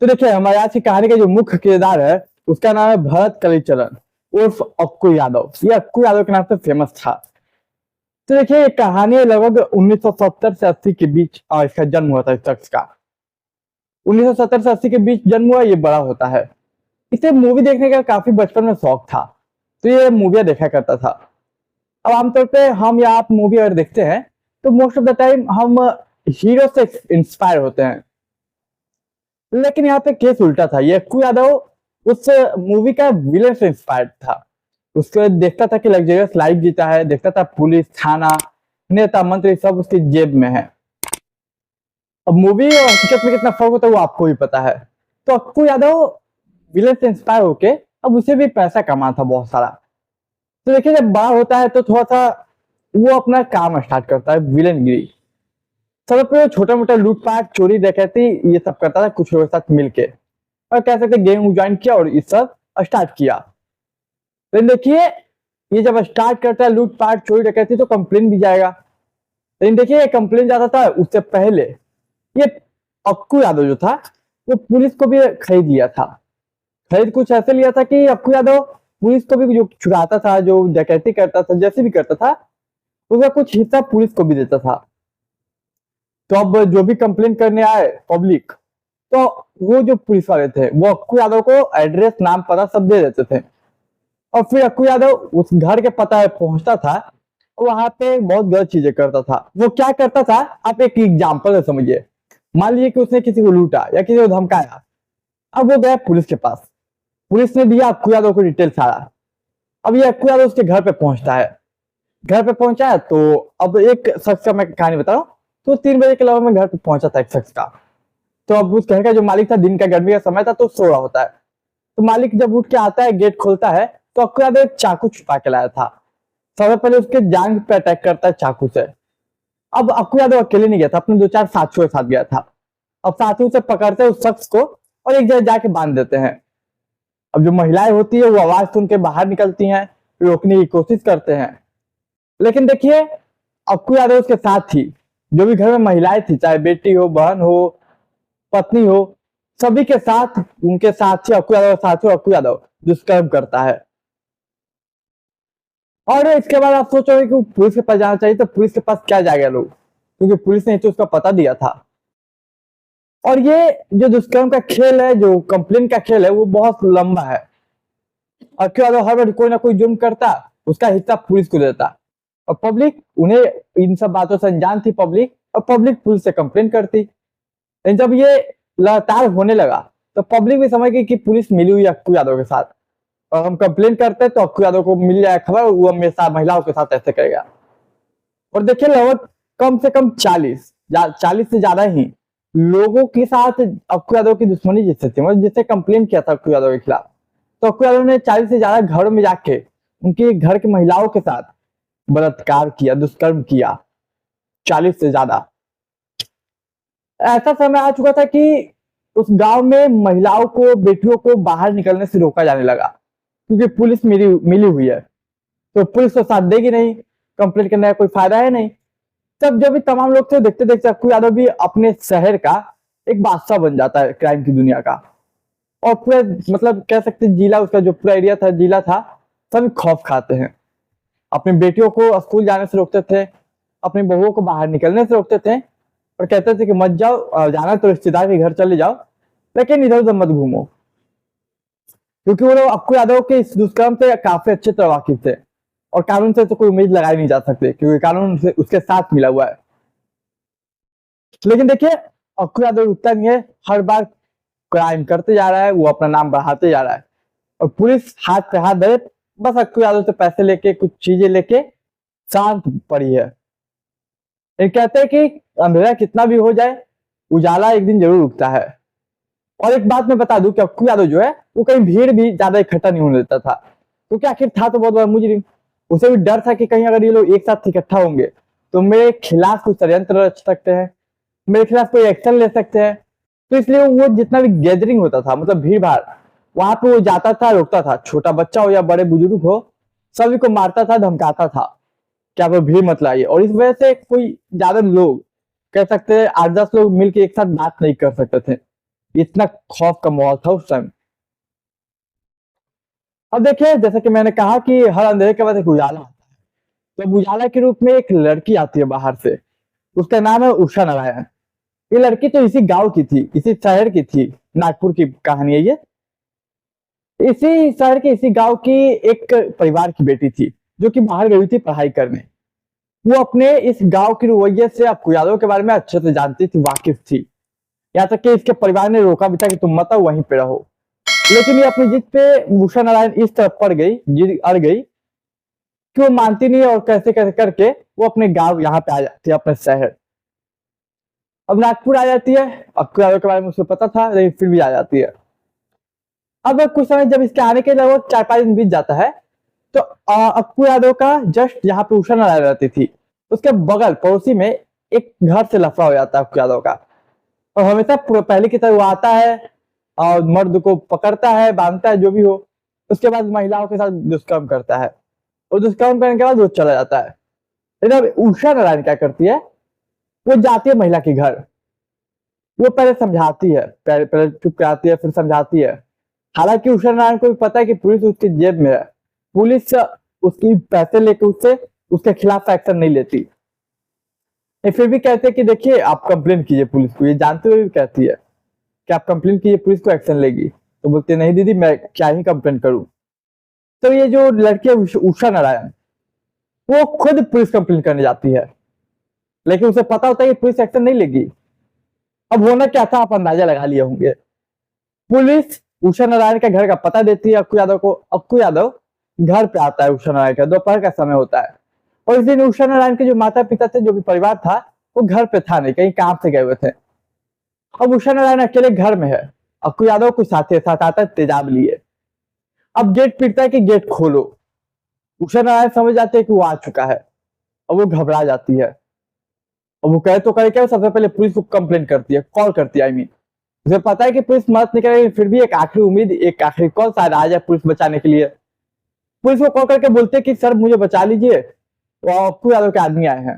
तो देखिए हमारे आज की कहानी का जो मुख्य किरदार है उसका नाम है भरत कलीचरण उर्फ अक्कू यादव। ये अक्कू यादव के नाम से फेमस था। तो देखिए ये कहानी लगभग 1970 से 80 के बीच इसका जन्म हुआ था। इस शख्स का 1970 से 80 के बीच जन्म हुआ। ये बड़ा होता है। इसे मूवी देखने का काफी बचपन में शौक था, तो ये मूवियाँ देखा करता था। अब आमतौर पे हम या आप मूवी अगर देखते हैं तो मोस्ट ऑफ द टाइम हम हीरो से इंस्पायर होते हैं, लेकिन यहाँ पे केस उल्टा था। ये अक्कू यादव उस मूवी का विलेन से इंस्पायर्ड था। उसको देखता था कि लग्जरियस लाइफ जीता है, देखता था पुलिस, थाना, नेता, मंत्री सब उसकी जेब में है। अब मूवी और हकीकत में कितना फर्क होता है वो आपको भी पता है। तो अक्कू यादव विलेन से इंस्पायर होके अब उसे भी पैसा कमाना था बहुत सारा। तो देखिए जब बड़ा होता है तो थोड़ा सा वो अपना काम स्टार्ट करता है, विलेनगिरी। सबसे पहले छोटा मोटा लूटपाट, चोरी, डकैती ये सब करता था कुछ लोगों के साथ मिलके, और कह सकते गैंग ज्वाइन किया और ये सब स्टार्ट किया। लेकिन देखिए ये जब स्टार्ट करता है लूटपाट, चोरी, डकैती तो कंप्लेन भी जाएगा। लेकिन देखिए कंप्लेन जाता था उससे पहले ये अक्कू यादव जो था वो पुलिस को भी खरीद लिया था। खरीद कुछ ऐसे लिया था कि अक्कू यादव पुलिस को भी जो चुराता था, जो डकैती करता था, जैसे भी करता था उसका कुछ हिस्सा पुलिस को भी देता था। तो अब जो भी कंप्लेन करने आए पब्लिक, तो वो जो पुलिस वाले थे वो अक्कू यादव को एड्रेस, नाम, पता सब दे देते थे। और फिर अक्कू यादव उस घर के पता पहुंचता था और वहां पे बहुत गलत चीजें करता था। वो क्या करता था आप एक एग्जाम्पल से समझिए। मान लीजिए कि उसने किसी को लूटा या किसी को धमकाया। अब वो गया पुलिस के पास, पुलिस ने दिया अक्कू यादव को डिटेल सारा। अब ये अक्कू यादव उसके घर पे पहुंचता है। घर पे पहुंचा है तो अब एक शख्स का मैं कहानी बता रहा हूँ। तो 3 बजे के लगभग में घर पे पहुंचा था एक शख्स का। तो अब उस घर का जो मालिक था, दिन का गर्मी का समय था तो सो रहा होता है। तो मालिक जब उठ के आता है, गेट खोलता है तो अक्कू यादव एक चाकू छुपा के लाया था। सबसे पहले उसके जांघ पे अटैक करता है चाकू से। अब अक्कू यादव अकेले नहीं गया था, अपने 2-4 साथियों के साथ गया था। अब साथियों से पकड़ते हैं उस शख्स को और एक जगह जाके बांध देते हैं। अब जो महिलाएं होती है वो आवाज सुन के बाहर निकलती हैं, रोकने की कोशिश करते हैं। लेकिन देखिए अक्कू यादव उसके साथ थी, जो भी घर में महिलाएं थी, चाहे बेटी हो, बहन हो, पत्नी हो, सभी के साथ, उनके साथ ही अक्कू यादव साथ ही अक्कू यादव दुष्कर्म करता है। और इसके बाद आप सोचोगे कि पुलिस के पास जाना चाहिए, तो पुलिस के पास क्या जाएगा लोग, क्योंकि पुलिस ने तो उसका पता दिया था। और ये जो दुष्कर्म का खेल है, जो कंप्लेन का खेल है, वो बहुत लंबा है। अक्कू यादव हर बार कोई ना कोई जुर्म करता, उसका हिस्सा पुलिस को देता, और पब्लिक उन्हें इन सब बातों से अनजान थी पब्लिक, और पब्लिक पुलिस से कंप्लेन करती। लेकिन जब ये लगातार होने लगा तो पब्लिक भी समझ गई कि पुलिस मिली हुई है अक्कू यादव के साथ, और हम कंप्लेन करते हैं तो अक्कू यादव को मिल जाए खबर, वो हमेशा महिलाओं के साथ ऐसे करेगा। और देखिए लगभग कम से कम 40 से ज्यादा ही लोगों के साथ अक्कू यादव की दुश्मनी जिससे थी, मतलब जिससे कंप्लेन किया था अक्कू यादव के खिलाफ, तो अक्कू यादव ने 40 से ज्यादा घरों में जाके उनके घर की महिलाओं के साथ बलात्कार किया, दुष्कर्म किया। 40 से ज्यादा। ऐसा समय आ चुका था कि उस गांव में महिलाओं को, बेटियों को बाहर निकलने से रोका जाने लगा, क्योंकि पुलिस मिली हुई है। तो पुलिस तो साथ देगी नहीं, कंप्लेंट करने का कोई फायदा है नहीं। तब जब भी तमाम लोग थे, देखते देखते अक्कू यादव भी अपने शहर का एक बादशाह बन जाता है क्राइम की दुनिया का। और पूरे मतलब कह सकते जिला, उसका जो पूरा एरिया था, जिला था, सभी खौफ खाते हैं। अपनी बेटियों को स्कूल जाने से रोकते थे, अपनी बहुओं को बाहर निकलने से रोकते थे, और कहते थे कि मत जाओ, जाना तो रिश्तेदार के घर चले जाओ, लेकिन इधर उधर मत घूमो। क्योंकि वो लोग अक्कू यादव के इस दुष्कर्म से काफी अच्छे तरह वाकिफ थे, और कानून से तो कोई उम्मीद लगाई नहीं जा सकती, क्योंकि कानून से उसके साथ मिला हुआ है। लेकिन देखिए अक्कू यादव रुकता नहीं है, हर बार क्राइम करते जा रहा है, वो अपना नाम बढ़ाते जा रहा है, और पुलिस हाथ पे हाथ धरे बस अक्कू यादव से पैसे लेके, कुछ चीजें लेके शांत पड़ी है। ये कहते हैं कि अंधेरा कितना भी हो जाए, उजाला एक दिन जरूर उगता है। और एक बात मैं बता दूं कि अक्कू यादव जो है वो कहीं भीड़ भी ज्यादा इकट्ठा नहीं होने देता था, क्योंकि आखिर था तो बहुत बड़ा मुजरिम। उसे भी डर था कि कहीं अगर ये लोग एक साथ इकट्ठा होंगे तो मेरे खिलाफ कोई षड्यंत्र रच सकते हैं, मेरे खिलाफ कोई एक्शन ले सकते हैं। तो इसलिए वो जितना भी गैदरिंग होता था, मतलब भीड़ भाड़, वहां पे वो जाता था, रोकता था, छोटा बच्चा हो या बड़े बुजुर्ग हो, सभी को मारता था, धमकाता था कि आप भीड़ मत लाइए। और इस वजह से कोई ज्यादा लोग, कह सकते हैं 8-10 लोग मिलकर एक साथ बात नहीं कर सकते थे। इतना खौफ का माहौल था उस टाइम। अब देखिए, जैसा कि मैंने कहा कि हर अंधेरे के बाद एक उजाला आता है, तो उजाला के रूप में एक लड़की आती है बाहर से। उसका नाम है उषा नारायण। ये लड़की तो इसी गांव की थी, इसी शहर की थी। नागपुर की कहानी है ये। इसी शहर के इसी गांव की एक परिवार की बेटी थी, जो कि बाहर गई थी पढ़ाई करने। वो अपने इस गांव के रवैये से आपको यादव के बारे में अच्छे से जानती थी, वाकिफ थी। यहाँ तक कि इसके परिवार ने रोका भी था कि तुम मत आओ, वहीं पे रहो। लेकिन ये अपनी जिद पे उषा नारायण इस तरफ पड़ गई, जिद अड़ गई कि वो मानती नहीं, और कैसे कैसे करके वो अपने गांव यहाँ पे आ जाती है, अपने शहर। अब नागपुर आ जाती है। अक्कू यादव के बारे में उसे पता था, लेकिन फिर भी आ जाती है। अब कुछ समय जब इसके आने के लगभग 4-5 दिन बीत जाता है, तो अक्कू यादव का जस्ट यहाँ पे उषा नारायण रहती थी, उसके बगल पड़ोसी में एक घर से लफड़ा हो जाता है अक्कू यादव का। और हमेशा पहले की तरह वो आता है और मर्द को पकड़ता है, बांधता है, जो भी हो। उसके बाद महिलाओं के साथ दुष्कर्म करता है, और दुष्कर्म करने के बाद वो चला जाता है। लेकिन अब उषा नारायण क्या करती है, वो जाती है महिला के घर। वो पहले समझाती है, पहले पहले चुप कराती है, फिर समझाती है। हालांकि उषा नारायण को भी पता है कि पुलिस उसकी जेब में है, पुलिस उसकी पैसे लेके उससे उसके खिलाफ एक्शन नहीं लेती। ये फिर भी कहते हैं कि देखिए, आप कंप्लेन कीजिए पुलिस को। ये जानते हुए भी कहती है कि आप कंप्लेन कीजिए, पुलिस को एक्शन लेगी। तो बोलते नहीं दीदी, मैं क्या ही कंप्लेन करूं। तो ये जो लड़की है उषा नारायण, वो खुद पुलिस कंप्लेन करने जाती है, लेकिन उसे पता होता है कि पुलिस एक्शन नहीं लेगी। अब होना क्या था, आप अंदाजा लगा लिए होंगे। पुलिस उषा नारायण के घर का पता देती है अक्कू यादव को। अक्कू यादव घर पे आता है उषा नारायण का, दोपहर का समय होता है। और इस दिन उषा नारायण के जो माता पिता थे, जो भी परिवार था, वो घर पे था नहीं, कहीं काम से गए हुए थे। अब उषा नारायण अकेले घर में है। अक्कू यादव कुछ साथी साथ आता है तेजाब लिए। अब गेट पीटता है कि गेट खोलो। उषा नारायण समझ जाते हैं कि वो आ चुका है, और वो घबरा जाती है। और वो कहे तो करे क्या, सबसे पहले पुलिस को कंप्लेन करती है, कॉल करती है। आई मीन उसे पता है कि पुलिस मदद नहीं करेगी, फिर भी एक आखिरी उम्मीद, एक आखिरी कॉल शायद आ जाए पुलिस बचाने के लिए। पुलिस को कॉल करके बोलते हैं कि सर मुझे बचा लीजिए, तो अक्कू यादव के आदमी आए हैं।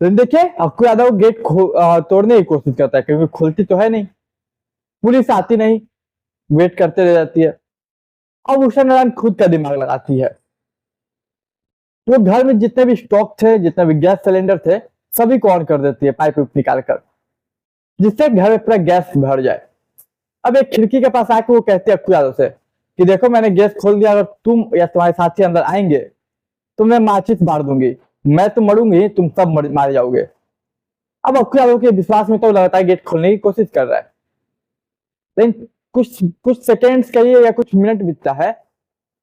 तो देखिए, अक्कू यादव गेट तोड़ने की कोशिश करता है, क्योंकि खुलती तो है नहीं, पुलिस आती नहीं, वेट करते रह जाती है। अब उषा नारायण खुद का दिमाग लगाती है। वो घर में जितने भी स्टॉक थे, जितने भी गैस सिलेंडर थे, सभी को ऑन कर देती है पाइप निकाल कर, जिससे घर में पूरा गैस भर जाए। अब एक खिड़की के पास आके वो कहते हैं अक्कू यादव से कि देखो, मैंने गैस खोल दिया, अगर तुम या तुम्हारे साथी अंदर आएंगे तो मैं माचिस मार दूंगी, मैं तो मरूंगी, तुम सब मारे जाओगे। अब अक्कू यादव के विश्वास में तो लगातार गेट खोलने की कोशिश कर रहा है, लेकिन कुछ कुछ सेकेंड्स कहिए या कुछ मिनट बीतता है,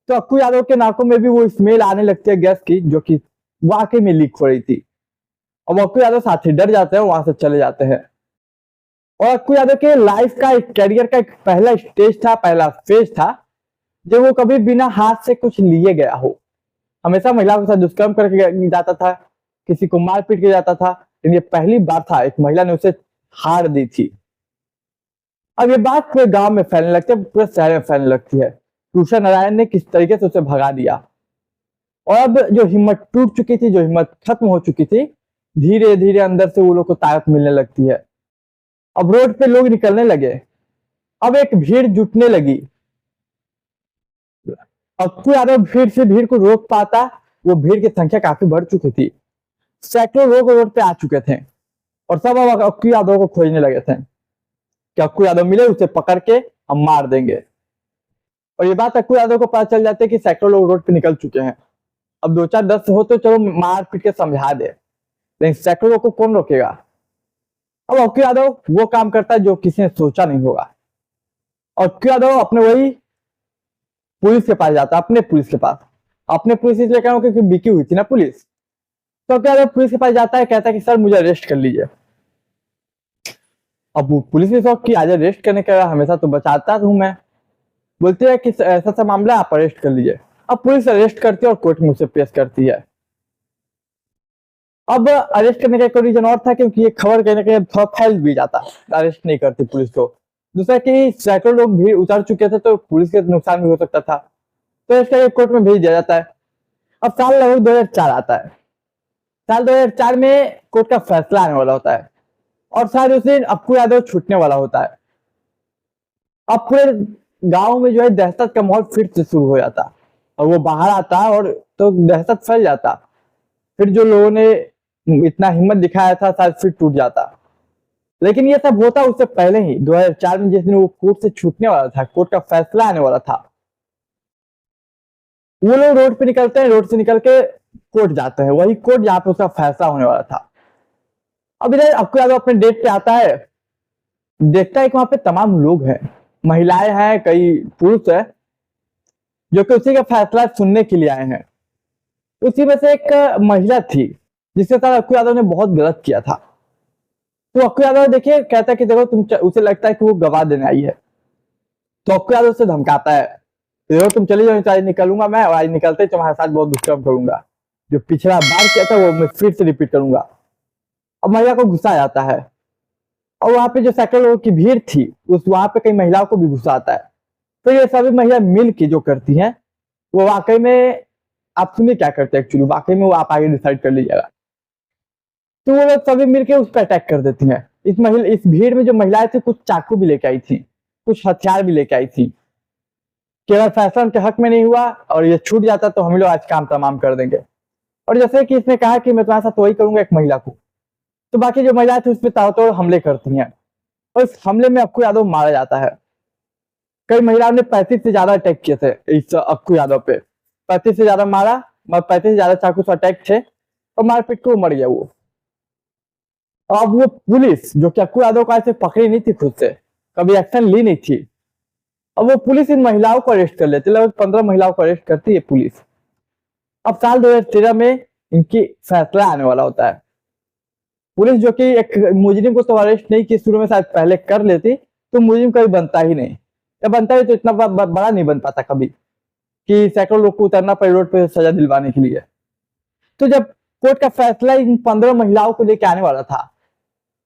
तो अक्कू यादव के नाकों में भी वो स्मेल आने लगती है गैस की, जो कि वाकई में लीक हो रही थी। अब अक्कू यादव साथी डर जाते हैं, वहां से चले जाते हैं। और अक्कू यादव के लाइफ का, एक कैरियर का एक पहला स्टेज था, पहला फेज था, जब वो कभी बिना हाथ से कुछ लिए गया हो। हमेशा महिलाओं के साथ दुष्कर्म करके जाता था, किसी को मार पीट के जाता था, लेकिन ये पहली बार था एक महिला ने उसे हार दी थी। अब ये बात पूरे गांव में फैलने लगती है, पूरे शहर में फैलने लगती है। उषा नारायण ने किस तरीके से उसे भगा दिया। और अब जो हिम्मत टूट चुकी थी, जो हिम्मत खत्म हो चुकी थी, धीरे धीरे अंदर से वो लोग को ताकत मिलने लगती है। अब रोड पे लोग निकलने लगे, अब एक भीड़ जुटने लगी। अक्कू यादव भीड़ को रोक पाता, वो भीड़ की संख्या काफी बढ़ चुकी थी। सैकड़ों लोग रोड पे आ चुके थे, और सब अब अक्कू यादव को खोजने लगे थे कि अक्कू यादव मिले, उसे पकड़ के हम मार देंगे। और ये बात अक्कू यादव को पता चल जाती है कि सैकड़ों लोग रोड पे निकल चुके हैं। अब 2-4-10 हो तो चलो मार पीट के समझा दे, लेकिन सैकड़ों लोग को कौन रोकेगा। अब अक्कू यादव वो काम करता है जो किसी ने सोचा नहीं होगा। और अक्कू यादव अपने वही पुलिस के पास जाता है, अपने पुलिस के पास। अपने पुलिस इसलिए कह रहा हूं क्योंकि बिकी हुई थी ना पुलिस। तो अक्कू यादव पुलिस के पास जाता है, कहता है कि सर मुझे अरेस्ट कर लीजिए। अब वो पुलिस ने शौक कि आज अरेस्ट करने का हमेशा तो बचाता हूं मैं, बोलती है कि ऐसा सा मामला आप अरेस्ट कर लीजिए। अब पुलिस अरेस्ट करती है और कोर्ट में उसे पेश करती है। अब अरेस्ट करने का एक रीजन और था, क्योंकि ये खबर कहीं ना कहीं थोड़ा फैल भी जाता, अरेस्ट नहीं करती पुलिस को। दूसरा कि सैकड़ों लोग भी उतर चुके थे, तो पुलिस के नुकसान भी हो सकता था, तो इसका कोर्ट में भेज दिया जाता है। अब साल लगभग 2004 आता है। साल 2004 में कोर्ट का फैसला आने वाला होता है। और शायद उस दिन अक्कू यादव छूटने वाला होता है। अब पूरे गांव में जो है दहशत का माहौल फिर से शुरू हो जाता और वो बाहर आता और तो दहशत फैल जाता। फिर जो लोगों ने इतना हिम्मत दिखाया था शायद फिर टूट जाता। लेकिन ये सब होता उससे पहले ही 2004 में जिस दिन वो कोर्ट से छूटने वाला था, कोर्ट का फैसला आने वाला था, वो लोग रोड पे निकलते हैं, रोड से निकल के कोर्ट जाते हैं, वही कोर्ट जहां पे उसका फैसला होने वाला था। अब इधर अक्कू यादव अपने डेट पे आता है, देखता है कि वहां पे तमाम लोग हैं, महिलाएं हैं, कई पुरुष है जो कि उसी का फैसला सुनने के लिए आए हैं। उसी में से एक महिला थी जिसके साथ अक्कू यादव ने बहुत गलत किया था। तो अक्कू यादव देखिए कहता है कि देखो उसे लगता है कि वो गवाह देने आई है, तो अक्कू यादव उसे धमकाता है, देखो तुम चली जाओ, आज निकलूंगा मैं, और आज निकलते ही तुम्हारे साथ बहुत दुष्कर्म करूंगा, जो पिछला बार किया था वो मैं फिर से रिपीट करूंगा। अब महिला को गुस्सा आता है और वहां पे जो सैकड़ों लोगों की भीड़ थी उस वहां पे कई महिलाओं को भी गुस्सा आता है। तो ये सभी महिला मिल के जो करती हैं वो वाकई में, आप सुनिए क्या करते हैं एक्चुअली, वाकई में वो आप आगे डिसाइड कर लीजिएगा। तो वो लोग सभी मिलकर उस पर अटैक कर देती हैं। इस भीड़ में जो महिलाएं थी कुछ चाकू भी लेके आई थी, कुछ हथियार भी लेके आई थी कि अगर फैसला उनके हक में नहीं हुआ और ये छूट जाता तो हम लोग आज काम तमाम कर देंगे। और जैसे कि इसने कहा कि मैं तुम्हारे साथ वही करूंगा एक महिला को, तो बाकी जो महिलाएं थी उस पर ताबड़तोड़ हमले करती हैं और इस हमले में अक्कू यादव मारा जाता है। कई महिलाओं ने 35 से ज्यादा अटैक किए थे इस अक्कू यादव पे, 35 से ज्यादा मारा, 35 से ज्यादा चाकू से अटैक थे और मारपीट को मर गया वो। अब वो पुलिस जो कि अक्कू यादव को ऐसे पकड़ी नहीं थी, खुद से कभी एक्शन ली नहीं थी, अब वो पुलिस इन महिलाओं को अरेस्ट कर लेती, लगभग 15 महिलाओं को अरेस्ट करती है पुलिस। अब साल 2013 में इनकी फैसला आने वाला होता है। पुलिस जो कि एक मुजरिम को तो अरेस्ट नहीं की, शुरू में शायद पहले कर लेती तो मुजरिम कभी बनता ही नहीं, या बनता ही तो इतना बड़ा नहीं बन पाता कभी कि सैकड़ों लोग को उतरना पड़े रोड पे सजा दिलवाने के लिए। तो जब कोर्ट का फैसला इन 15 महिलाओं को लेके आने वाला था,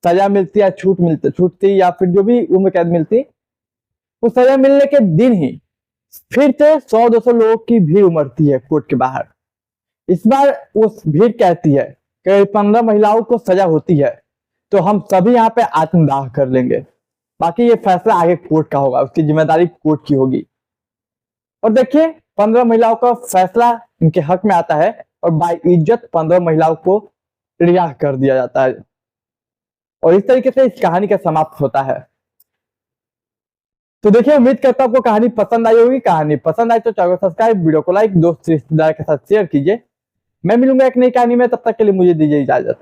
सजा मिलती या छूटती या फिर जो भी उम्र कैद मिलती, वो सजा मिलने के दिन ही फिर से 100-200 लोगों की भीड़ उमड़ती है कोर्ट के बाहर। इस बार वो भीड़ कहती है कि 15 महिलाओं को सजा होती है तो हम सभी यहाँ पे आत्मदाह कर लेंगे, बाकी ये फैसला आगे कोर्ट का होगा, उसकी जिम्मेदारी कोर्ट की होगी। और देखिए 15 महिलाओं का फैसला इनके हक में आता है और बाइज्जत 15 महिलाओं को रिहा कर दिया जाता है। और इस तरीके से इस कहानी का समाप्त होता है। तो देखिए उम्मीद करता हूं आपको कहानी पसंद आई होगी। कहानी पसंद आई तो चैनल को सब्सक्राइब, वीडियो को लाइक, दोस्त रिश्तेदार के साथ शेयर कीजिए। मैं मिलूंगा एक नई कहानी में, तब तक के लिए मुझे दीजिए इजाजत।